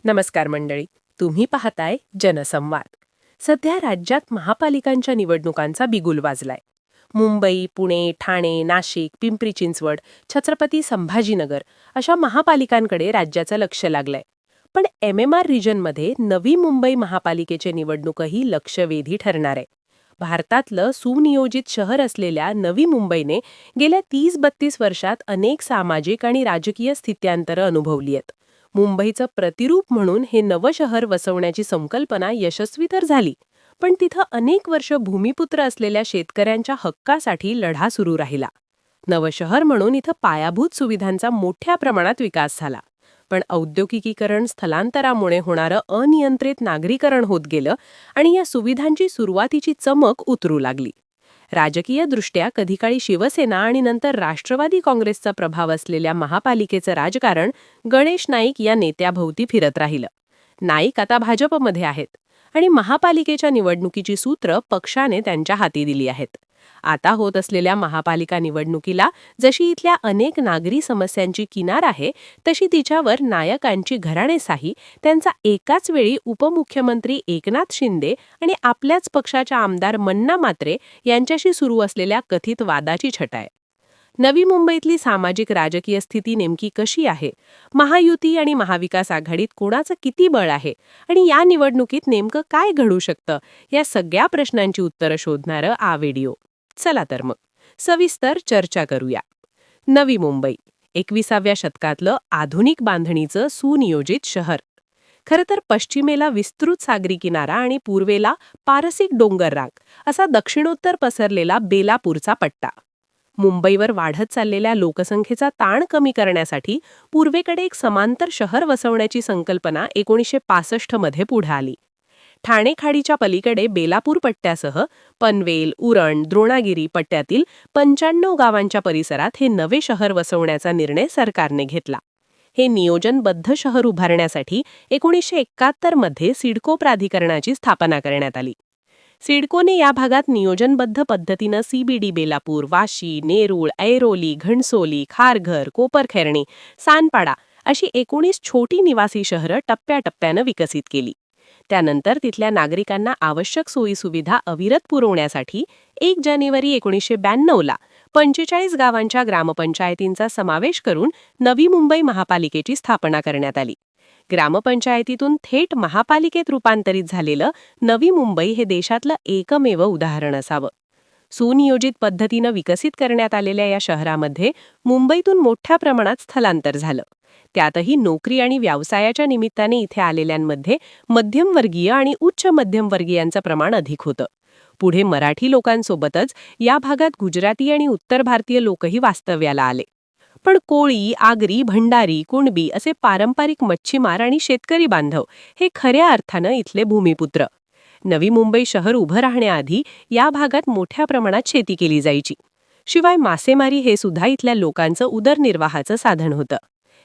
नमस्कार मंडळी. तुम्ही पाहताय जनसंवाद. सध्या राज्यात महापालिकांच्या निवडणुकांचा बिगुल वाजलाय. मुंबई, पुणे, ठाणे, नाशिक, पिंपरी चिंचवड, छत्रपती संभाजीनगर अशा महापालिकांकडे राज्याचं लक्ष लागलंय. पण MMR रिजनमध्ये नवी मुंबई महापालिकेचे निवडणूकही लक्षवेधी ठरणार आहे. भारतातलं सुनियोजित शहर असलेल्या नवी मुंबईने गेल्या 30-32 वर्षात अनेक सामाजिक आणि राजकीय स्थित्यांतरं अनुभवली आहेत. मुंबईचं प्रतिरूप म्हणून हे नवं शहर वसवण्याची संकल्पना यशस्वी तर झाली, पण तिथं अनेक वर्ष भूमिपुत्र असलेल्या शेतकऱ्यांच्या हक्कासाठी लढा सुरू राहिला. नवं शहर म्हणून इथं पायाभूत सुविधांचा मोठ्या प्रमाणात विकास झाला. पण औद्योगिकीकरण, स्थलांतरामुळे होणारं अनियंत्रित नागरीकरण होत गेलं आणि या सुविधांची सुरुवातीची चमक उतरू लागली. राजकीयदृष्ट्या कधीकाळी शिवसेना आणि नंतर राष्ट्रवादी काँग्रेसचा प्रभाव असलेल्या महापालिकेचं राजकारण गणेश नाईक या नेत्याभोवती फिरत राहिलं. नाईक आता भाजपमध्ये आहेत आणि महापालिकेच्या निवडणुकीची सूत्र पक्षाने त्यांच्या हाती दिली आहेत. आता होत असलेल्या महापालिका निवडणुकीला जशी इथल्या अनेक नागरी समस्यांची किनार आहे, तशी तिच्यावर नायकांची घराणेशाही, त्यांचा एकाच वेळी उपमुख्यमंत्री एकनाथ शिंदे आणि आपल्याच पक्षाच्या आमदार मन्ना म्हात्रे यांच्याशी सुरू असलेल्या कथित वादाची छटा आहे. नवी मुंबईतली सामाजिक राजकीय स्थिती नेमकी कशी आहे? महायुती आणि महाविकास आघाडीत कोणाचं किती बळ आहे? आणि या निवडणुकीत नेमकं काय घडू शकतं? या सगळ्या प्रश्नांची उत्तरं शोधणारं हा व्हिडिओ. चला तर मग सविस्तर चर्चा करूया. नवी मुंबई 21व्या शतकातलं आधुनिक बांधणीचं सुनियोजित शहर. खरं तर पश्चिमेला विस्तृत सागरी किनारा आणि पूर्वेला पारसिक डोंगररांग असा दक्षिणोत्तर पसरलेला बेलापूरचा पट्टा. मुंबईवर वाढत चाललेल्या लोकसंख्येचा ताण कमी करण्यासाठी पूर्वेकडे एक समांतर शहर वसवण्याची संकल्पना 1965 मध्ये पुढे आली. ठाणे खाडीच्या पलीकडे बेलापूर पट्ट्यासह पनवेल, उरण, द्रोणागिरी पट्ट्यातील 95 गावांच्या परिसरात हे नवे शहर वसवण्याचा निर्णय सरकारने घेतला. हे नियोजनबद्ध शहर उभारण्यासाठी 1971 मध्ये सिडको प्राधिकरणाची स्थापना करण्यात आली. सिडकोने या भागात नियोजनबद्ध पद्धतीनं CBD बेलापूर, वाशी, नेरूळ, ऐरोली, घणसोली, खारघर, कोपरखैरणी, सानपाडा अशी 19 छोटी निवासी शहरं टप्प्याटप्प्यानं विकसित केली. त्यानंतर तिथल्या नागरिकांना आवश्यक सोयीसुविधा अविरत पुरवण्यासाठी 1 जानेवारी 1992ला 45 गावांच्या ग्रामपंचायतींचा समावेश करून नवी मुंबई महापालिकेची स्थापना करण्यात आली. ग्रामपंचायतीतून थेट महापालिकेत रूपांतरित झालेलं नवी मुंबई हे देशातलं एकमेव उदाहरण असावं. सुनियोजित पद्धतीनं विकसित करण्यात आलेल्या या शहरामध्ये मुंबईतून मोठ्या प्रमाणात स्थलांतर झालं. त्यातही नोकरी आणि व्यवसायाच्या निमित्ताने इथे आलेल्यांमध्ये मध्यमवर्गीय आणि उच्च मध्यमवर्गीयांचं प्रमाण अधिक होतं. पुढे मराठी लोकांसोबतच या भागात गुजराती आणि उत्तर भारतीय लोकही वास्तव्याला आले. पण कोळी, आगरी, भंडारी, कुणबी असे पारंपरिक मच्छीमार आणि शेतकरी बांधव हे खऱ्या अर्थानं इथले भूमिपुत्र. नवी मुंबई शहर उभं राहण्याआधी या भागात मोठ्या प्रमाणात शेती केली जायची. शिवाय मासेमारी हे सुद्धा इथल्या लोकांचं उदरनिर्वाहाचं साधन होतं.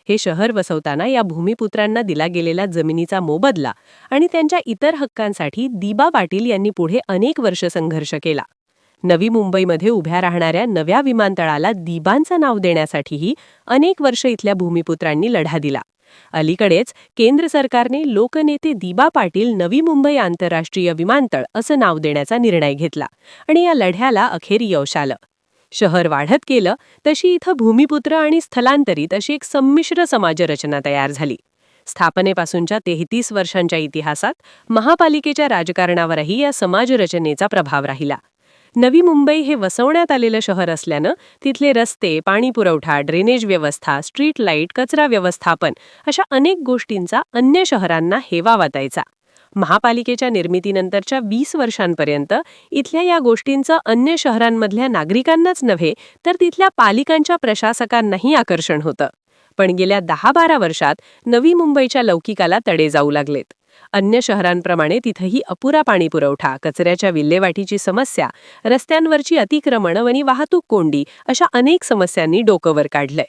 हे शहर वसवताना या भूमिपुत्रांना दिला गेलेला जमिनीचा मोबदला आणि त्यांच्या इतर हक्कांसाठी दिबा पाटील यांनी पुढे अनेक वर्ष संघर्ष केला. नवी मुंबईमध्ये उभ्या राहणाऱ्या नव्या विमानतळाला दिबांचं नाव देण्यासाठीही अनेक वर्ष इथल्या भूमिपुत्रांनी लढा दिला. अलीकडेच केंद्र सरकारने लोकनेते दिबा पाटील नवी मुंबई आंतरराष्ट्रीय विमानतळ असं नाव देण्याचा निर्णय घेतला आणि या लढ्याला अखेर यश आलं. शहर वाढत गेलं तशी इथं भूमिपुत्र आणि स्थलांतरित अशी एक संमिश्र समाजरचना तयार झाली. स्थापनेपासूनच्या 33 वर्षांच्या इतिहासात महापालिकेच्या राजकारणावरही या समाजरचनेचा प्रभाव राहिला. नवी मुंबई हे वसवण्यात आलेलं शहर असल्यानं तिथले रस्ते, पाणीपुरवठा, ड्रेनेज व्यवस्था, स्ट्रीट लाईट, कचरा व्यवस्थापन अशा अनेक गोष्टींचा अन्य शहरांना हेवा वाटायचा. महापालिकेच्या निर्मितीनंतरच्या 20 वर्षांपर्यंत इथल्या या गोष्टींचं अन्य शहरांमधल्या नागरिकांनाच नव्हे तर तिथल्या पालिकांच्या प्रशासकांनाही आकर्षण होतं. पण गेल्या 10-12 वर्षात नवी मुंबईच्या लौकिकाला तडे जाऊ लागलेत. अन्य शहरांप्रमाणे तिथंही अपुरा पाणीपुरवठा, कचऱ्याच्या विल्हेवाटीची समस्या, रस्त्यांवरची अतिक्रमणं आणि वाहतूक कोंडी अशा अनेक समस्यांनी डोकं वर काढलंय.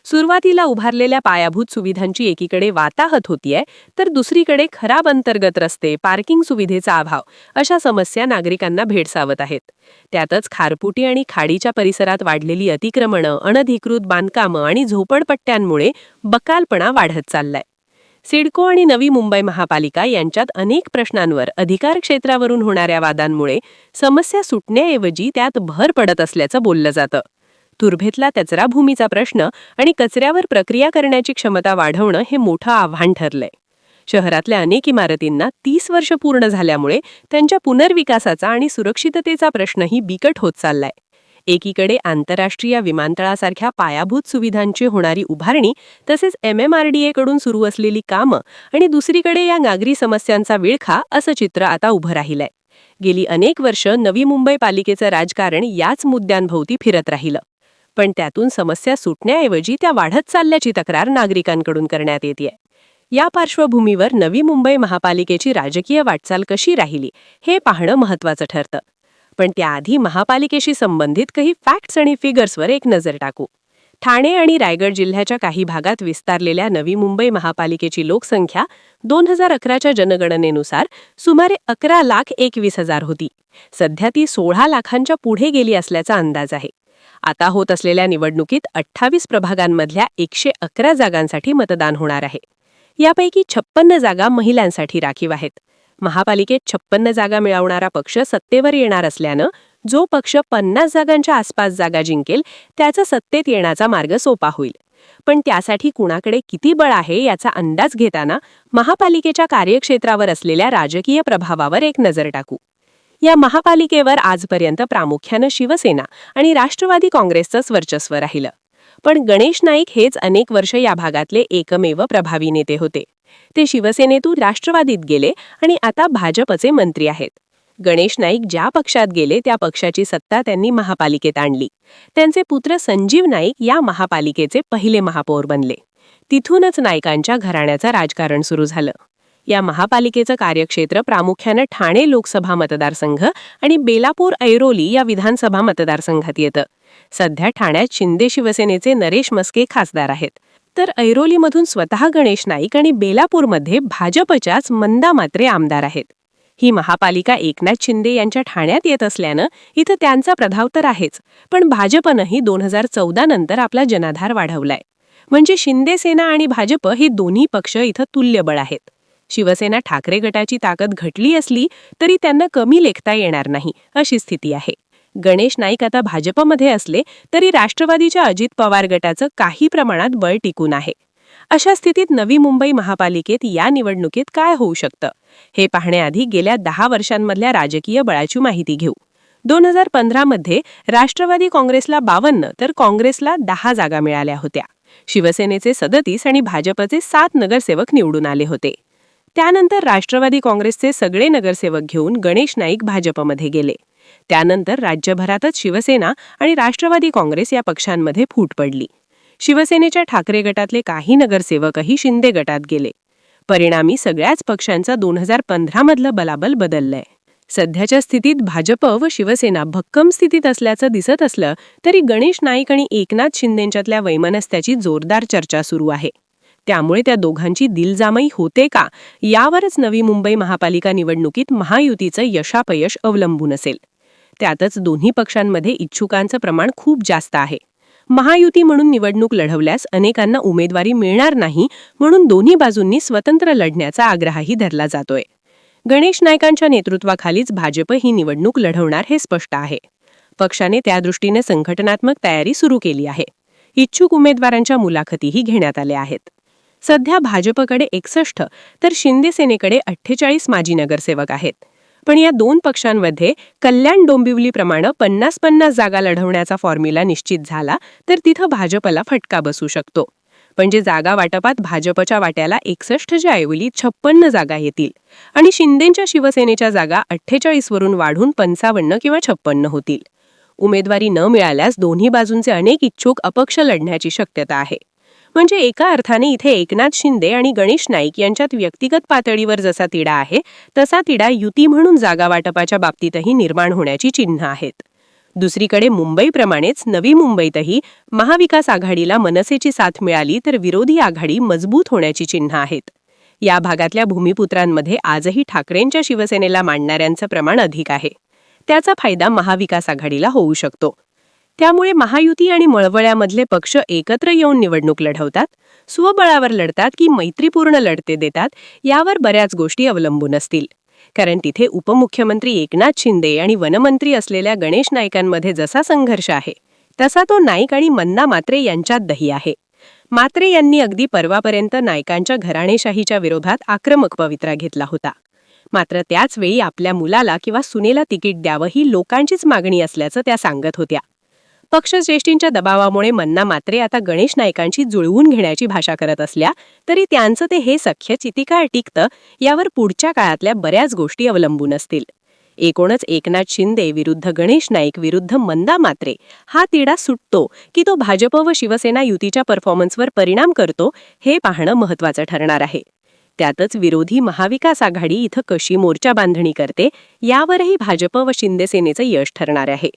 सुरुवातीला उभारलेल्या पायाभूत सुविधांची एकीकडे वाताहत होतीये, तर दुसरीकडे खराब अंतर्गत रस्ते, पार्किंग सुविधेचा अभाव अशा समस्या नागरिकांना भेडसावत आहेत. त्यातच खारपुटी आणि खाडीच्या परिसरात वाढलेली अतिक्रमणं, अनधिकृत बांधकामं आणि झोपडपट्ट्यांमुळे बकालपणा वाढत चाललाय. सिडको आणि नवी मुंबई महापालिका यांच्यात अनेक प्रश्नांवर अधिकार क्षेत्रावरून होणाऱ्या वादांमुळे समस्या सुटण्याऐवजी त्यात भर पडत असल्याचं बोललं जातं. तुर्भेतला कचरा भूमीचा प्रश्न आणि कचऱ्यावर प्रक्रिया करण्याची क्षमता वाढवणं हे मोठं आव्हान ठरलंय. शहरातल्या अनेक इमारतींना 30 वर्ष पूर्ण झाल्यामुळे त्यांच्या पुनर्विकासाचा आणि सुरक्षिततेचा प्रश्नही बिकट होत चाललाय. एकीकडे आंतरराष्ट्रीय विमानतळासारख्या पायाभूत सुविधांची होणारी उभारणी तसेच MMRDA कडून सुरू असलेली कामं आणि दुसरीकडे या नागरी समस्यांचा विळखा असं चित्र आता उभं राहिलंय. गेली अनेक वर्ष नवी मुंबई पालिकेचं राजकारण याच मुद्द्यांभोवती फिरत राहिलं. पण त्यातून समस्या सुटण्याऐवजी त्या वाढत चालल्याची तक्रार नागरिकांकडून करण्यात येतेय. या पार्श्वभूमीवर नवी मुंबई महापालिकेची राजकीय वाटचाल कशी राहिली हे पाहणं महत्त्वाचं ठरतं. पण त्याआधी महापालिकेशी संबंधित काही फॅक्ट्स आणि फिगर्सवर एक नजर टाकू. ठाणे आणि रायगड जिल्ह्याच्या काही भागात विस्तारलेल्या नवी मुंबई महापालिकेची लोकसंख्या 2011च्या जनगणनेनुसार सुमारे 11,21,000 होती. सध्या ती 16 लाखांच्या पुढे गेली असल्याचा अंदाज आहे. आता होत असलेल्या निवडणुकीत 28 प्रभागांमधल्या 111 जागांसाठी मतदान होणार आहे. यापैकी 56 जागा महिलांसाठी राखीव आहेत. महापालिकेत 56 जागा मिळवणारा पक्ष सत्तेवर येणार असल्यानं जो पक्ष 50 जागांच्या आसपास जागा जिंकेल त्याचा सत्तेत येण्याचा मार्ग सोपा होईल. पण त्यासाठी कुणाकडे किती बळ आहे याचा अंदाज घेताना महापालिकेच्या कार्यक्षेत्रावर असलेल्या राजकीय प्रभावावर एक नजर टाकू. या महापालिकेवर आजपर्यंत प्रामुख्यानं शिवसेना आणि राष्ट्रवादी काँग्रेसचंच वर्चस्व राहिलं. पण गणेश नाईक हेच अनेक वर्ष या भागातले एकमेव प्रभावी नेते होते. ते शिवसेनेतून राष्ट्रवादीत गेले आणि आता भाजपचे मंत्री आहेत. गणेश नाईक ज्या पक्षात गेले त्या पक्षाची सत्ता त्यांनी महापालिकेत आणली. त्यांचे पुत्र संजीव नाईक या महापालिकेचे पहिले महापौर बनले. तिथूनच नाईकांच्या घराण्याचं राजकारण सुरू झालं. या महापालिकेचं कार्यक्षेत्र प्रामुख्यानं ठाणे लोकसभा मतदारसंघ आणि बेलापूर ऐरोली या विधानसभा मतदारसंघात येतं. सध्या ठाण्यात शिंदे शिवसेनेचे नरेश मस्के खासदार आहेत. तर ऐरोलीमधून स्वतः गणेश नाईक आणि बेलापूरमध्ये भाजपच्याच मंदा म्हात्रे आमदार आहेत. ही महापालिका एकनाथ शिंदे यांच्या ठाण्यात येत असल्यानं इथं त्यांचा प्रभाव तर आहेच, पण भाजपनंही 2014 नंतर आपला जनाधार वाढवलाय. म्हणजे शिंदे सेना आणि भाजप हे दोन्ही पक्ष इथं तुल्यबळ आहेत. शिवसेना ठाकरे गटाची ताकद घटली असली तरी त्यांना कमी लेखता येणार नाही अशी स्थिती आहे. गणेश नाईक आता भाजपमध्ये असले तरी राष्ट्रवादीच्या अजित पवार गटाचं काही प्रमाणात बळ टिकून आहे. अशा स्थितीत नवी मुंबई महापालिकेत या निवडणुकीत काय होऊ शकतं हे पाहण्याआधी गेल्या 10 वर्षांमधल्या राजकीय बळाची माहिती घेऊ. 2015 मध्ये राष्ट्रवादी काँग्रेसला 52 तर काँग्रेसला 10 जागा मिळाल्या होत्या. शिवसेनेचे 37 आणि भाजपचे 7 नगरसेवक निवडून आले होते. त्यानंतर राष्ट्रवादी काँग्रेसचे सगळे नगरसेवक घेऊन गणेश नाईक भाजपमध्ये गेले. त्यानंतर राज्यभरातच शिवसेना आणि राष्ट्रवादी काँग्रेस या पक्षांमध्ये फूट पडली. शिवसेनेच्या ठाकरे गटातले काही नगरसेवकही शिंदे गटात गेले. परिणामी सगळ्याच पक्षांचं 2015 मधलं बलाबल बदललंय. सध्याच्या स्थितीत भाजप व शिवसेना भक्कम स्थितीत असल्याचं दिसत असलं तरी गणेश नाईक आणि एकनाथ शिंदेंच्यातल्या वैमनस्याची जोरदार चर्चा सुरू आहे. त्यामुळे त्या दोघांची दिलजामई होते का यावरच नवी मुंबई महापालिका निवडणुकीत महायुतीचं यशापयश अवलंबून असेल. त्यातच दोन्ही पक्षांमध्ये इच्छुकांचं प्रमाण खूप जास्त आहे. महायुती म्हणून निवडणूक लढवल्यास अनेकांना उमेदवारी मिळणार नाही, म्हणून दोन्ही बाजूंनी स्वतंत्र लढण्याचा आग्रहही धरला जातोय. गणेश नाईकांच्या नेतृत्वाखालीच भाजप ही निवडणूक लढवणार हे स्पष्ट आहे. पक्षाने त्या दृष्टीने संघटनात्मक तयारी सुरू केली आहे. इच्छुक उमेदवारांच्या मुलाखतीही घेण्यात आल्या आहेत. सध्या भाजपकडे 61 तर शिंदे सेनेकडे 48 माजी नगरसेवक आहेत. पण या दोन पक्षांमध्ये कल्याण डोंबिवलीप्रमाणे 50-50 जागा लढवण्याचा फॉर्म्युला निश्चित झाला तर तिथं भाजपला फटका बसू शकतो. म्हणजे जागा वाटपात भाजपच्या वाट्याला 61च्या ऐवजी 56 जागा येतील आणि शिंदेंच्या शिवसेनेच्या जागा 48 वरून वाढून 55 किंवा 56 होतील. उमेदवारी न मिळाल्यास दोन्ही बाजूंचे अनेक इच्छुक अपक्ष लढण्याची शक्यता आहे. म्हणजे एका अर्थाने इथे एकनाथ शिंदे आणि गणेश नाईक यांच्यात व्यक्तिगत पातळीवर जसा तिढा आहे तसा तिढा युती म्हणून जागा वाटपाच्या बाबतीतही निर्माण होण्याची चिन्ह आहेत. दुसरीकडे मुंबईप्रमाणेच नवी मुंबईतही महाविकास आघाडीला मनसेची साथ मिळाली तर विरोधी आघाडी मजबूत होण्याची चिन्ह आहेत. या भागातल्या भूमिपुत्रांमध्ये आजही ठाकरेंच्या शिवसेनेला मांडणाऱ्यांचं प्रमाण अधिक आहे. त्याचा फायदा महाविकास आघाडीला होऊ शकतो. त्यामुळे महायुती आणि मळवळ्यामधले पक्ष एकत्र येऊन निवडणूक लढवतात, स्वबळावर लढतात की मैत्रीपूर्ण लढते देतात, यावर बऱ्याच गोष्टी अवलंबून असतील. कारण तिथे उपमुख्यमंत्री एकनाथ शिंदे आणि वनमंत्री असलेल्या गणेश नाईकांमध्ये जसा संघर्ष आहे, तसा तो नाईक आणि मन्ना मात्रे यांच्यातही आहे. मात्रे यांनी अगदी परवापर्यंत नाईकांच्या घराणेशाहीच्या विरोधात आक्रमक पवित्रा घेतला होता. मात्र त्याच वेळी आपल्या मुलाला किंवा सुनेला तिकीट द्यावं ही लोकांचीच मागणी असल्याचं त्या सांगत होत्या. पक्षश्रेष्ठींच्या दबावामुळे मन्ना मात्रे आता गणेश नाईकांची जुळवून घेण्याची भाषा करत असल्या तरी त्यांचं ते हे सख्य किती काळ टिकतं यावर पुढच्या काळातल्या बऱ्याच गोष्टी अवलंबून असतील. एकूणच एकनाथ शिंदे विरुद्ध गणेश नाईक विरुद्ध मन्ना मात्रे हा तिढा सुटतो की तो भाजप व शिवसेना युतीच्या परफॉर्मन्सवर परिणाम करतो, हे पाहणं महत्त्वाचं ठरणार आहे. त्यातच विरोधी महाविकास आघाडी इथं कशी मोर्चा बांधणी करते यावरही भाजप व शिंदेसेनेचं यश ठरणार आहे.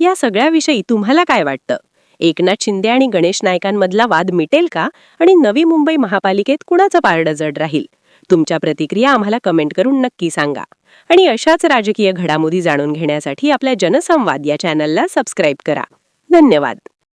या सगळ्याविषयी तुम्हाला काय वाटतं? एकनाथ शिंदे आणि गणेश नाईकांमधला वाद मिटेल का आणि नवी मुंबई महापालिकेत कुणाचं पारडं जड राहील? तुमच्या प्रतिक्रिया आम्हाला कमेंट करून नक्की सांगा. आणि अशाच राजकीय घडामोडी जाणून घेण्यासाठी आपल्या जनसंवाद या चॅनलला सबस्क्राईब करा. धन्यवाद.